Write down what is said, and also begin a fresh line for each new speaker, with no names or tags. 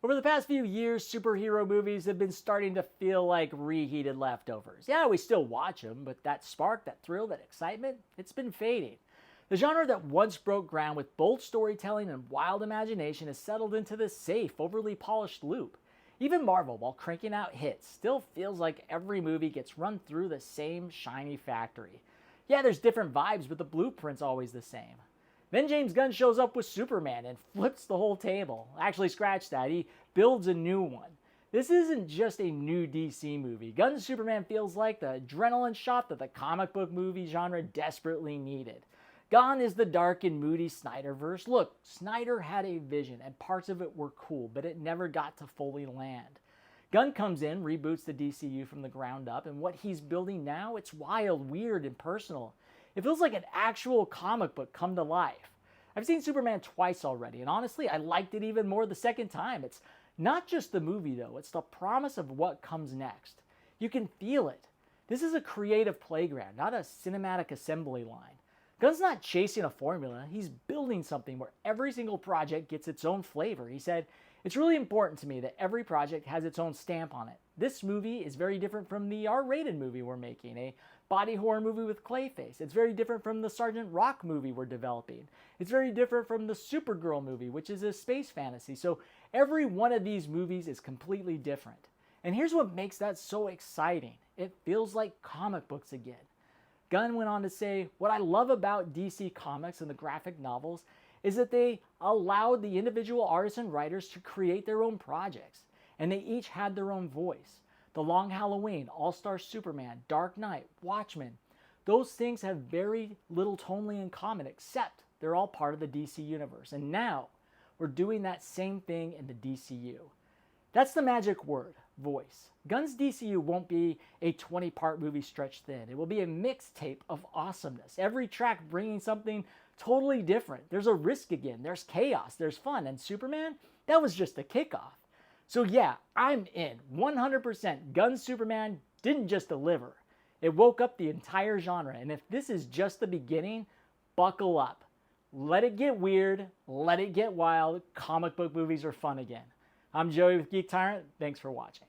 Over the past few years, superhero movies have been starting to feel like reheated leftovers. Yeah, we still watch them, but that spark, that thrill, that excitement, it's been fading. The genre that once broke ground with bold storytelling and wild imagination has settled into this safe, overly polished loop. Even Marvel, while cranking out hits, still feels like every movie gets run through the same shiny factory. Yeah, there's different vibes, but the blueprint's always the same. Then James Gunn shows up with Superman and flips the whole table. Actually, scratch that. He builds a new one. This isn't just a new DC movie. Gunn's Superman feels like the adrenaline shot that the comic book movie genre desperately needed. Gone is the dark and moody Snyderverse. Look, Snyder had a vision and parts of it were cool, but it never got to fully land. Gunn comes in, reboots the DCU from the ground up, and what he's building now, it's wild, weird, and personal. It feels like an actual comic book come to life. I've seen Superman twice already, and honestly, I liked it even more the second time. It's not just the movie, though. It's the promise of what comes next. You can feel it. This is a creative playground, not a cinematic assembly line. Gunn's not chasing a formula. He's building something where every single project gets its own flavor. He said, "It's really important to me that every project has its own stamp on it. This movie is very different from the R-rated movie we're making, a body horror movie with Clayface. It's very different from the Sergeant Rock movie we're developing. It's very different from the Supergirl movie, which is a space fantasy. So every one of these movies is completely different." And here's what makes that so exciting. It feels like comic books again. Gunn went on to say, "What I love about DC Comics and the graphic novels is that they allowed the individual artists and writers to create their own projects, and they each had their own voice. The Long Halloween, All-Star Superman, Dark Knight, Watchmen, those things have very little tonally in common, except they're all part of the DC universe. And now we're doing that same thing in the DCU. That's the magic word, voice. Gunn's DCU won't be a 20-part movie stretched thin. It will be a mixtape of awesomeness. Every track bringing something totally different. There's a risk again. There's chaos. There's fun. And Superman, that was just the kickoff. So yeah, I'm in. 100%. Gunn's Superman didn't just deliver. It woke up the entire genre. And if this is just the beginning, buckle up. Let it get weird. Let it get wild. Comic book movies are fun again. I'm Joey with Geek Tyrant. Thanks for watching.